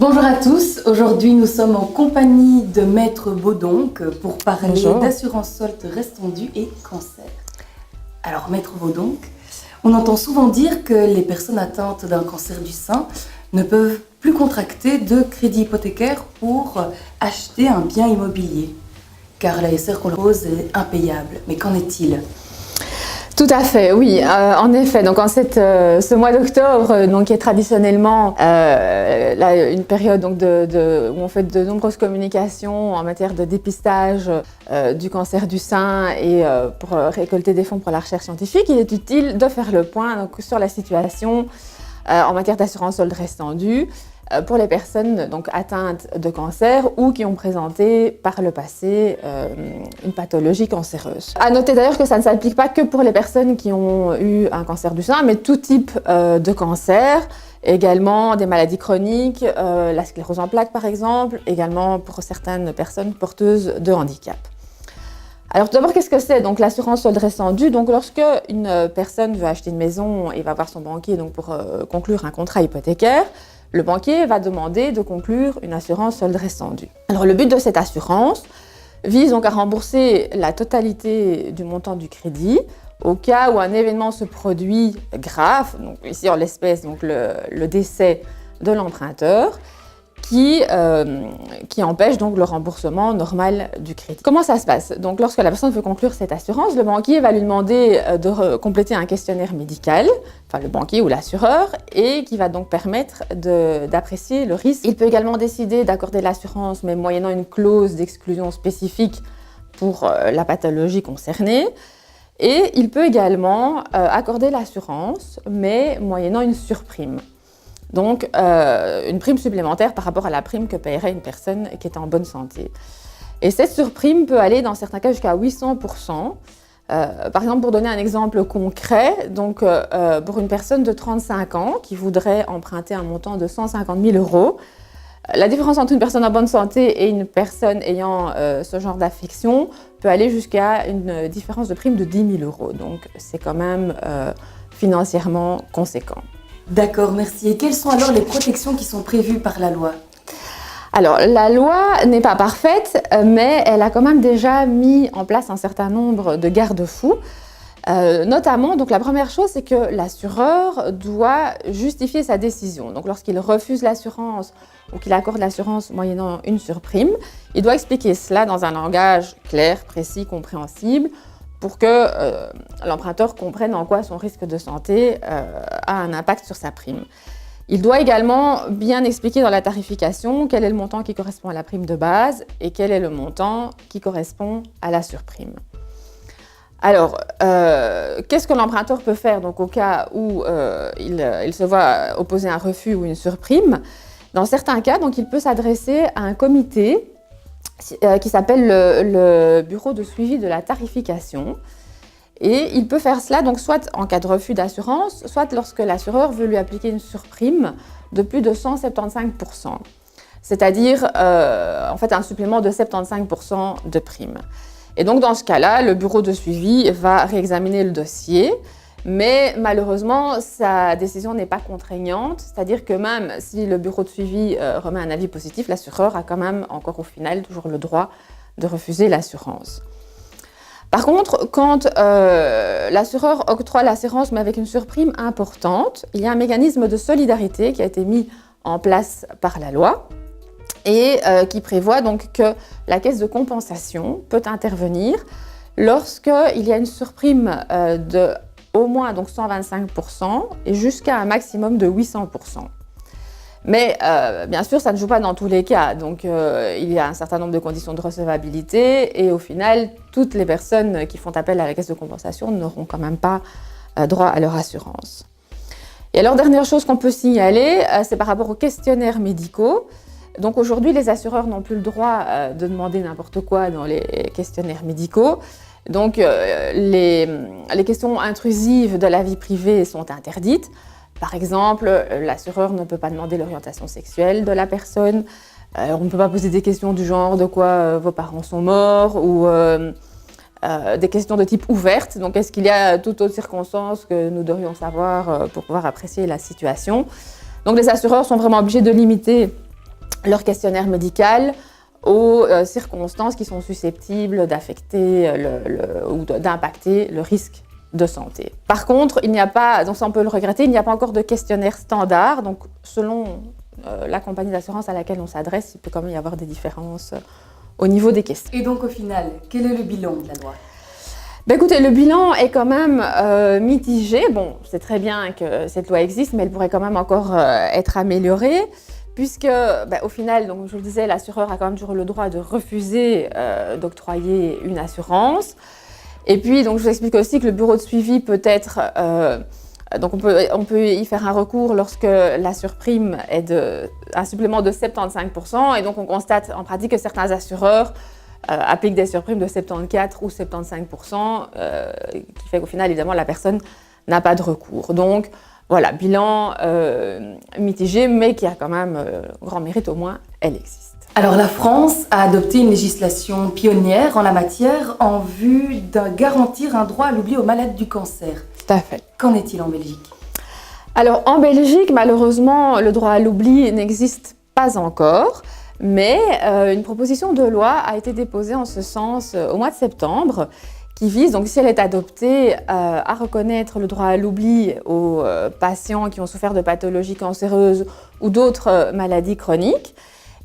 Bonjour à tous, aujourd'hui nous sommes en compagnie de Maître Baudonc pour parler d'assurance solte restendue et cancer. Alors Maître Baudonc, on entend souvent dire que les personnes atteintes d'un cancer du sein ne peuvent plus contracter de crédit hypothécaire pour acheter un bien immobilier, car la SR qu'on leur pose est impayable. Mais qu'en est-il ? Tout à fait, oui. En effet, donc ce mois d'octobre, donc qui est traditionnellement une période donc où on fait de nombreuses communications en matière de dépistage du cancer du sein et pour récolter des fonds pour la recherche scientifique, il est utile de faire le point donc, sur la situation en matière d'assurance solde restendue pour les personnes donc, atteintes de cancer ou qui ont présenté par le passé une pathologie cancéreuse. À noter d'ailleurs que ça ne s'applique pas que pour les personnes qui ont eu un cancer du sein, mais tout type de cancer, également des maladies chroniques, la sclérose en plaques par exemple, également pour certaines personnes porteuses de handicap. Alors tout d'abord, qu'est-ce que c'est donc l'assurance solde restendue? Donc lorsque une personne veut acheter une maison et va voir son banquier donc, pour conclure un contrat hypothécaire, le banquier va demander de conclure une assurance solde restendue. Alors le but de cette assurance vise donc à rembourser la totalité du montant du crédit au cas où un événement se produit grave, donc ici en l'espèce donc le décès de l'emprunteur, qui empêche donc le remboursement normal du crédit. Comment ça se passe? Donc lorsque la personne veut conclure cette assurance, le banquier va lui demander de compléter un questionnaire médical, enfin le banquier ou l'assureur, et qui va donc permettre d'apprécier le risque. Il peut également décider d'accorder l'assurance, mais moyennant une clause d'exclusion spécifique pour la pathologie concernée. Et il peut également accorder l'assurance, mais moyennant une surprime. Donc, une prime supplémentaire par rapport à la prime que paierait une personne qui est en bonne santé. Et cette surprime peut aller dans certains cas jusqu'à 800%. Par exemple, pour donner un exemple concret, donc, pour une personne de 35 ans qui voudrait emprunter un montant de 150 000 €, la différence entre une personne en bonne santé et une personne ayant ce genre d'affection peut aller jusqu'à une différence de prime de 10 000 €. Donc, c'est quand même financièrement conséquent. D'accord, merci. Et quelles sont alors les protections qui sont prévues par la loi ? Alors, la loi n'est pas parfaite, mais elle a quand même déjà mis en place un certain nombre de garde-fous. Notamment, donc la première chose, c'est que l'assureur doit justifier sa décision. Donc, lorsqu'il refuse l'assurance ou qu'il accorde l'assurance moyennant une surprime, il doit expliquer cela dans un langage clair, précis, compréhensible, pour que l'emprunteur comprenne en quoi son risque de santé a un impact sur sa prime. Il doit également bien expliquer dans la tarification quel est le montant qui correspond à la prime de base et quel est le montant qui correspond à la surprime. Alors, qu'est-ce que l'emprunteur peut faire donc, au cas où il se voit opposer un refus ou une surprime? Dans certains cas, donc, il peut s'adresser à un comité qui s'appelle le bureau de suivi de la tarification. Et il peut faire cela donc soit en cas de refus d'assurance, soit lorsque l'assureur veut lui appliquer une surprime de plus de 175%. C'est-à-dire en fait un supplément de 75% de prime. Et donc dans ce cas-là, le bureau de suivi va réexaminer le dossier, mais malheureusement, sa décision n'est pas contraignante, c'est-à-dire que même si le bureau de suivi remet un avis positif, l'assureur a quand même encore au final toujours le droit de refuser l'assurance. Par contre, quand l'assureur octroie l'assurance mais avec une surprime importante, il y a un mécanisme de solidarité qui a été mis en place par la loi et qui prévoit donc que la caisse de compensation peut intervenir lorsqu'il y a une surprime de au moins donc 125% et jusqu'à un maximum de 800%. Mais bien sûr, ça ne joue pas dans tous les cas. Donc, il y a un certain nombre de conditions de recevabilité et au final, toutes les personnes qui font appel à la caisse de compensation n'auront quand même pas droit à leur assurance. Et alors, dernière chose qu'on peut signaler, c'est par rapport aux questionnaires médicaux. Donc aujourd'hui, les assureurs n'ont plus le droit de demander n'importe quoi dans les questionnaires médicaux. Donc, les questions intrusives de la vie privée sont interdites. Par exemple, l'assureur ne peut pas demander l'orientation sexuelle de la personne. On ne peut pas poser des questions du genre de quoi vos parents sont morts ou des questions de type ouverte. Donc, est-ce qu'il y a toute autre circonstance que nous devrions savoir pour pouvoir apprécier la situation? Donc, les assureurs sont vraiment obligés de limiter leur questionnaire médical aux circonstances qui sont susceptibles d'affecter ou d'impacter le risque de santé. Par contre, il n'y a pas, donc ça on peut le regretter, il n'y a pas encore de questionnaire standard, donc selon la compagnie d'assurance à laquelle on s'adresse, il peut quand même y avoir des différences au niveau des questions. Et donc au final, quel est le bilan de la loi ? Ben écoutez, le bilan est quand même mitigé. Bon, c'est très bien que cette loi existe, mais elle pourrait quand même encore être améliorée, puisque au final, donc, je vous le disais, l'assureur a quand même toujours le droit de refuser d'octroyer une assurance. Et puis, donc, je vous explique aussi que le bureau de suivi peut être... donc on peut y faire un recours lorsque la surprime est un supplément de 75%, et donc on constate en pratique que certains assureurs appliquent des surprimes de 74 ou 75%, qui fait qu'au final, évidemment, la personne n'a pas de recours. Donc voilà, bilan mitigé, mais qui a quand même grand mérite, au moins, elle existe. Alors la France a adopté une législation pionnière en la matière en vue de garantir un droit à l'oubli aux malades du cancer. Tout à fait. Qu'en est-il en Belgique ? Alors en Belgique, malheureusement, le droit à l'oubli n'existe pas encore, mais une proposition de loi a été déposée en ce sens au mois de septembre, qui vise, donc si elle est adoptée, à reconnaître le droit à l'oubli aux patients qui ont souffert de pathologies cancéreuses ou d'autres maladies chroniques.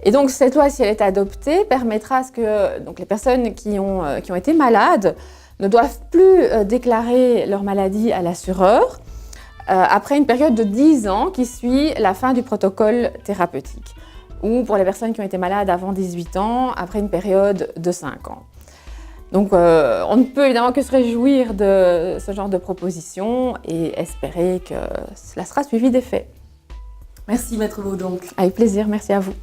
Et donc cette loi, si elle est adoptée, permettra à ce que donc, les personnes qui ont été malades ne doivent plus déclarer leur maladie à l'assureur après une période de 10 ans qui suit la fin du protocole thérapeutique, ou pour les personnes qui ont été malades avant 18 ans, après une période de 5 ans. Donc on ne peut évidemment que se réjouir de ce genre de proposition et espérer que cela sera suivi d'effet. Merci Maître Baudonc. Avec plaisir, merci à vous.